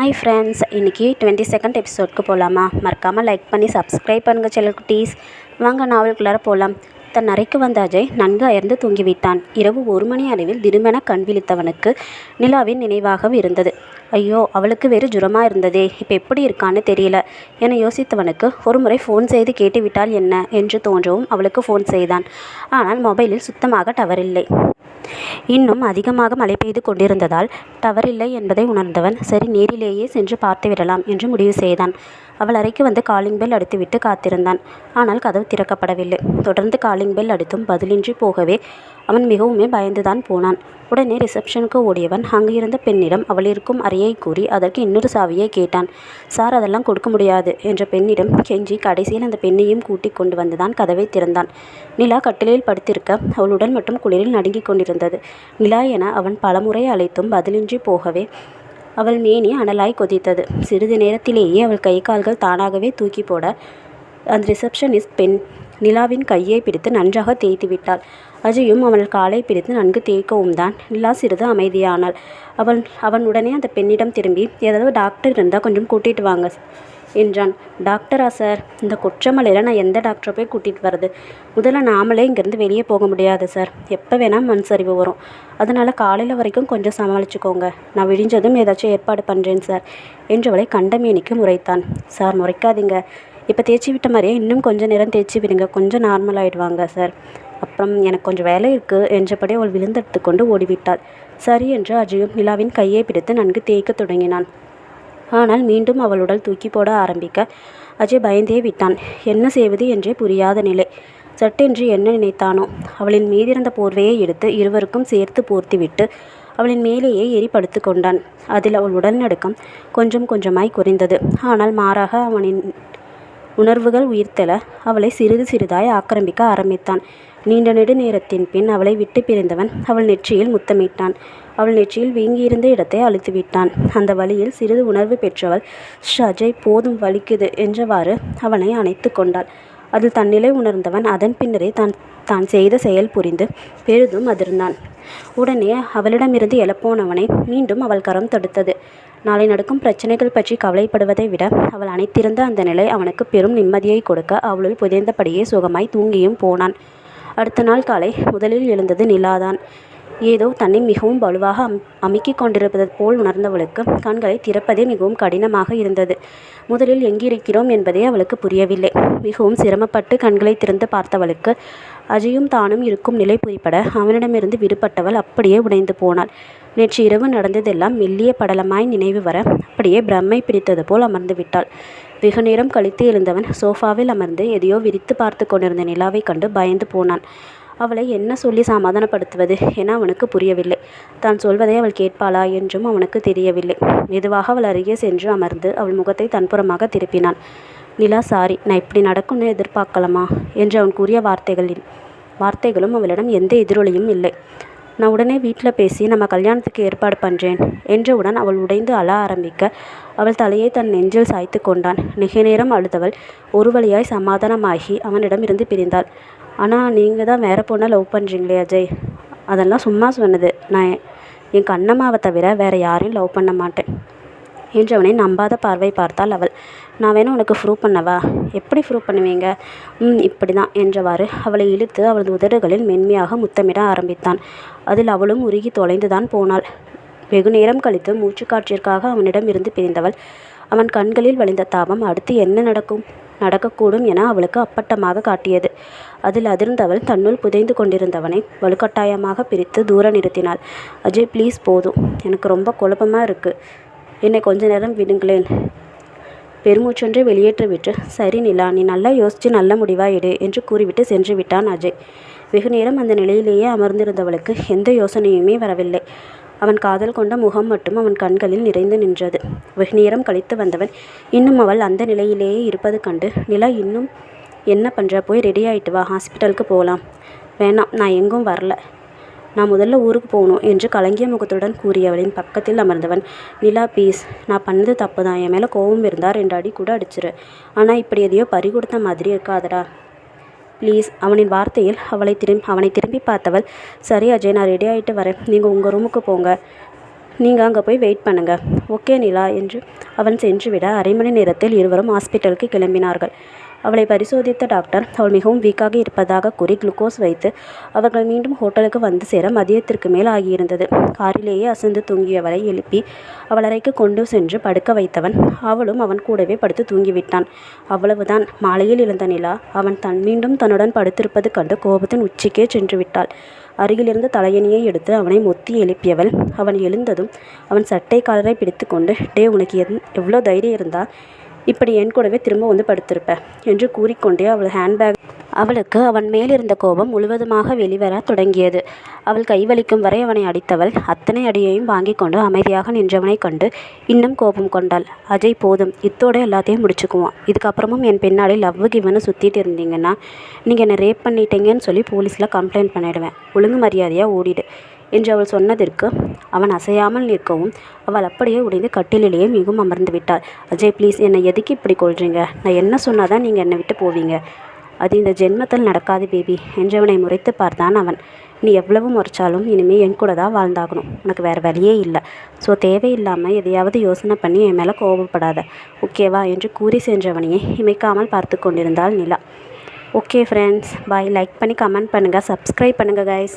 Hi friends, இன்றைக்கி 22nd எபிசோட்க்கு போகலாமா? மறக்காமல் லைக் பண்ணி சப்ஸ்கிரைப் பண்ணுங்கள் செல்ல குட்டீஸ். வாங்க நாவலுக்குள்ளார போகலாம். தன் அறைக்கு வந்த அஜய் நன்கு அயர்ந்து தூங்கிவிட்டான். இரவு 1 மணி அளவில் திடுமென கண் விழித்தவனுக்கு நிலாவின் நினைவாக இருந்தது. ஐயோ, அவளுக்கு வேறு ஜுரமாக இருந்ததே, இப்போ எப்படி இருக்கான்னு தெரியல என யோசித்தவனுக்கு ஒரு முறை ஃபோன் செய்து கேட்டுவிட்டால் என்ன என்று தோன்றவும் அவளுக்கு ஃபோன் செய்தான். ஆனால் மொபைலில் சுத்தமாக டவர் இல்லை. இன்னும் அதிகமாக மழை பெய்து கொண்டிருந்ததால் டவர் இல்லை என்பதை உணர்ந்தவன் சரி நேரிலேயே சென்று பார்த்து விடலாம் என்று முடிவு செய்தான். அவள் அறைக்கு வந்து காலிங் பெல் அடித்துவிட்டு காத்திருந்தான். ஆனால் கதவு திறக்கப்படவில்லை. தொடர்ந்து காலிங் பெல் அடித்தும் பதிலின்றி போகவே அவன் மிகவுமே பயந்துதான் போனான். உடனே ரிசப்ஷனுக்கு ஓடியவன் அங்கு இருந்த பெண்ணிடம் அவள் இருக்கும் அறையை கூறி அதற்கு இன்னொரு சாவியை கேட்டான். சார், அதெல்லாம் கொடுக்க முடியாது என்ற பெண்ணிடம் கெஞ்சி கடைசியில் அந்த பெண்ணையும் கூட்டிக் கொண்டு வந்துதான் கதவை திறந்தான். நிலா கட்டிலில் படுத்திருக்க அவள் உடல் மட்டும் குளிரில் நடுங்கிக் கொண்டிருந்தது. நிலா என அவன் பலமுறை அழைத்தும் பதிலின்றி போகவே அவள் மேனி அனலாய் கொதித்தது. சிறிது நேரத்திலேயே அவள் கை கால்கள் தானாகவே தூக்கி போட அந்த ரிசப்ஷனிஸ்ட் பெண் நிலாவின் கையை பிடித்து நன்றாக தேய்த்து விட்டாள். அஜயும் அவள் காலை பிடித்து நன்கு தேய்க்கவும் தான் நிலா சிறிது அமைதியானாள். அவன் உடனே அந்த பெண்ணிடம் திரும்பி, ஏதாவது டாக்டர் இருந்தால் கொஞ்சம் கூட்டிகிட்டு வாங்க என்றான். டாக்டரா சார்? இந்த கொற்றமலையில் நான் எந்த டாக்டரை போய் கூட்டிகிட்டு வர்றது? முதல்ல நாமளே இங்கேருந்து வெளியே போக முடியாது சார். எப்போ வேணால் மண் சரிவு வரும். அதனால் காலையில் வரைக்கும் கொஞ்சம் சமாளிச்சுக்கோங்க. நான் விடிஞ்சதும் ஏதாச்சும் ஏற்பாடு பண்ணுறேன் சார் என்றவளை கண்டமேனிக்கு முறைத்தான். சார், முறைக்காதீங்க. இப்போ தேய்ச்சி விட்ட மாதிரியே இன்னும் கொஞ்சம் நேரம் தேய்ச்சி விடுங்க. கொஞ்சம் நார்மல் ஆகிடுவாங்க சார். அப்புறம் எனக்கு கொஞ்சம் வேலை இருக்குது என்றபடி அவள் விழுந்தெடுத்து கொண்டு ஓடிவிட்டாள். சரி என்று அஜயும் நிலாவின் கையை பிடித்து நன்கு தேய்க்க தொடங்கினான். ஆனால் மீண்டும் அவள் உடல் தூக்கி போட ஆரம்பிக்க அஜய் பயந்தே விட்டான். என்ன செய்வது என்றே புரியாத நிலை. சட்டென்று என்ன நினைத்தானோ அவளின் மீதிருந்த போர்வையை எடுத்து இருவருக்கும் சேர்த்து போர்த்திவிட்டு அவளின் மேலேயே ஏறி படுத்து கொண்டான். அதில் அவள் உடல் நடுக்கம் கொஞ்சம் கொஞ்சமாய் குறைந்தது. ஆனால் மாறாக அவனின் உணர்வுகள் உயிர்த்தெழ அவளை சிறிது சிறிதாய் ஆக்கிரமிக்க ஆரம்பித்தான். நீண்ட நெடு நேரத்தின் பின் அவளை விட்டு பிரிந்தவன் அவள் நெற்றியில் முத்தமிட்டான். அவள் நெற்றியில் வீங்கியிருந்த இடத்தை அழுத்திவிட்டான். அந்த வழியில் சிறிது உணர்வு பெற்றவள், அஜய் போதும், வலிக்குது என்றவாறு அவனை அணைத்து கொண்டாள். அதில் தன்னிலை உணர்ந்தவன் அதன் பின்னரே தான் செய்த செயல் புரிந்து பெரிதும் அதிர்ந்தான். உடனே அவளிடமிருந்து எழப்போனவனை மீண்டும் அவள் கரம் தடுத்தது. நாளை நடக்கும் பிரச்சனைகள் பற்றி கவலைப்படுவதை விட அவள் அணைத்திருந்த அந்த நிலை அவனுக்கு பெரும் நிம்மதியை கொடுக்க அவளுள் புதைந்தபடியே சுகமாய் தூங்கியும் போனான். அடுத்த நாள் காலை முதலில் எழுந்தது நிலாதான். ஏதோ தன்னை மிகவும் வலுவாக அமுக்கிக் கொண்டிருப்பது போல் உணர்ந்தவளுக்கு கண்களை திறப்பதே மிகவும் கடினமாக இருந்தது. முதலில் எங்கிருக்கிறோம் என்பதே அவளுக்கு புரியவில்லை. மிகவும் சிரமப்பட்டு கண்களை திறந்து பார்த்தவளுக்கு அஜயும் தானும் இருக்கும் நிலை புரிப்பட அவனிடமிருந்து விடுபட்டவள் அப்படியே உடைந்து போனாள். நேற்று இரவு நடந்ததெல்லாம் மெல்லிய படலமாய் நினைவு வர அப்படியே பிரம்மை பிடித்தது போல் அமர்ந்து விட்டாள். வெகு நேரம் கழித்து எழுந்தவன் சோஃபாவில் அமர்ந்து எதையோ விரித்து பார்த்து கொண்டிருந்த நிலாவை கண்டு பயந்து போனான். அவளை என்ன சொல்லி சமாதானப்படுத்துவது என அவனுக்கு புரியவில்லை. தான் சொல்வதை அவள் கேட்பாளா என்றும் அவனுக்கு தெரியவில்லை. மெதுவாக அவள் அருகே சென்று அமர்ந்து அவள் முகத்தை தன்புறமாக திருப்பினான். நிலா, சாரி, நான் இப்படி நடக்கும்னு எதிர்பார்க்கலாமா என்று அவன் கூறிய வார்த்தைகளும் அவளிடம் எந்த எதிரொலியும் இல்லை. நான் உடனே வீட்டில் பேசி நம்ம கல்யாணத்துக்கு ஏற்பாடு பண்ணுறேன் என்றவுடன் அவள் உடைந்து அழ ஆரம்பிக்க அவள் தலையை தன் நெஞ்சில் சாய்த்து கொண்டான். மிக நேரம் அழுதவள் ஒரு வழியாய் சமாதானமாகி அவனிடம் இருந்து பிரிந்தாள். ஆனால் நீங்கள் தான் வேறு பொண்ணை லவ் பண்ணுறீங்களே அஜய்? அதெல்லாம் சும்மா சொன்னது. நான் என் கண்ணம்மாவை தவிர வேறு யாரையும் லவ் பண்ண மாட்டேன் என்றவனை நம்பாத பார்வை பார்த்தாள் அவள். நான் வேணா உனக்கு ப்ரூவ் பண்ணவா? எப்படி ப்ரூவ் பண்ணுவீங்க? இப்படி தான் என்றவாறு அவளை இழுத்து அவளது உதடுகளில் மென்மையாக முத்தமிட ஆரம்பித்தான். அதில் அவளும் உருகி தொலைந்துதான் போனாள். வெகு நேரம் கழித்து மூச்சுக்காற்றிற்காக அவனிடம் இருந்து பிரிந்தவள் அவன் கண்களில் வழிந்த தாபம் அடுத்து என்ன நடக்கக்கூடும் என அவளுக்கு அப்பட்டமாக காட்டியது. அதில் அதிர்ந்தவள் தன்னுள் புதைந்து கொண்டிருந்தவனை வலுக்கட்டாயமாக பிரித்து தூர நிறுத்தினாள். அஜய், ப்ளீஸ், போதும், எனக்கு ரொம்ப குழப்பமாக இருக்குது. என்னை கொஞ்ச நேரம் விடுங்களேன். பெருமூச்சொன்றை வெளியேற்றிவிட்டு, சரி நிலா, நீ நல்லா யோசித்து நல்ல முடிவாக எடு என்று கூறிவிட்டு சென்று விட்டான் அஜய். வெகு நேரம் அந்த நிலையிலேயே அமர்ந்திருந்தவளுக்கு எந்த யோசனையுமே வரவில்லை. அவன் காதல் கொண்ட முகம் மட்டும் அவன் கண்களில் நிறைந்து நின்றது. வெகு நேரம் கழித்து வந்தவன் இன்னும் அவள் அந்த நிலையிலேயே இருப்பது கண்டு, நிலா, இன்னும் என்ன பண்ணுற? போய் ரெடி ஆகிட்டு வா, ஹாஸ்பிட்டலுக்கு போகலாம். வேணாம், நான் எங்கும் வரல. நான் முதல்ல ஊருக்கு போகணும் என்று கலங்கிய முகத்துடன் கூறியவளின் பக்கத்தில் அமர்ந்தவன், நிலா ப்ளீஸ், நான் பண்ணது தப்பு தான். என் மேலே கோபம் இருந்தால் 2 அடி கூட அடிச்சிரு. ஆனால் இப்படி எதையோ பறி கொடுத்த மாதிரி இருக்காதடா ப்ளீஸ். அவனின் வார்த்தையில் அவனை திரும்பி பார்த்தவள், சரி அஜய், நான் ரெடி ஆகிட்டு வரேன். நீங்கள் உங்கள் ரூமுக்கு போங்க. நீங்கள் அங்கே போய் வெயிட் பண்ணுங்கள். ஓகே நிலா என்று அவன் சென்றுவிட 1/2 மணி நேரத்தில் இருவரும் ஹாஸ்பிட்டலுக்கு கிளம்பினார்கள். அவளை பரிசோதித்த டாக்டர் அவள் மிகவும் வீக்காக இருப்பதாக கூறி குளுக்கோஸ் வைத்து அவர்கள் மீண்டும் ஹோட்டலுக்கு வந்து சேர மதியத்திற்கு மேல் ஆகியிருந்தது. காரிலேயே அசந்து தூங்கியவளை எழுப்பி அவள் அறைக்கு கொண்டு சென்று படுக்க வைத்தவன் அவளும் அவன் கூடவே படுத்து தூங்கிவிட்டான். அவ்வளவுதான். மாலையில் எழுந்த நிலா அவன் மீண்டும் தன்னுடன் படுத்திருப்பது கண்டு கோபத்தின் உச்சிக்கே சென்று விட்டாள். அருகிலிருந்த தலையணியை எடுத்து அவனை மொத்தி எழுப்பியவள் அவன் எழுந்ததும் அவன் சட்டை காலரை பிடித்து கொண்டு, டே, உனக்கு எவ்வளோ தைரியம் இருந்தால் இப்படி என் கூடவே திரும்ப வந்து படுத்திருப்ப என்று கூறிக்கொண்டே அவளுக்கு அவன் மேலிருந்த கோபம் முழுவதுமாக வெளிவர தொடங்கியது. அவள் கைவலிக்கும் வரை அவனை அடித்தவள் அத்தனை அடியையும் வாங்கி கொண்டு அமைதியாக நின்றவனை கண்டு இன்னும் கோபம் கொண்டாள். அஜய், போதும், இத்தோட எல்லாத்தையும் முடிச்சுக்குவோம். இதுக்கப்புறமும் என் பின்னாடி லவ்வு கிவனு சுற்றிட்டு இருந்தீங்கன்னா நீங்கள் என்னை ரேப் பண்ணிட்டீங்கன்னு சொல்லி போலீஸில் கம்ப்ளைண்ட் பண்ணிடுவேன். ஒழுங்கு மரியாதையாக ஓடிடு என்று அவள் சொன்னதற்கு அவன் அசையாமல் நிற்கவும் அவள் அப்படியே உடைந்து கட்டிலேயே மிகவும் அமர்ந்து விட்டாள். அஜய், ப்ளீஸ், என்னை எதுக்கு இப்படி கொள்றீங்க? நான் என்ன சொன்னாதான் நீங்கள் என்னை விட்டு போவீங்க? அது இந்த ஜென்மத்தில் நடக்காது பேபி என்றவனை முறைத்து பார்த்தான் அவன். நீ எவ்வளவு முறைச்சாலும் இனிமேல் என் கூட தான் வாழ்ந்தாகணும். உனக்கு வேறு வழியே இல்லை. ஸோ தேவையில்லாமல் எதையாவது யோசனை பண்ணி என் மேலே கோபப்படாத, ஓகேவா என்று கூறி சென்றவனையே இமைக்காமல் பார்த்து கொண்டிருந்தாள் நிலா. ஓகே ஃப்ரெண்ட்ஸ், பாய். லைக் பண்ணி கமெண்ட் பண்ணுங்கள், சப்ஸ்கிரைப் பண்ணுங்கள் கைஸ்.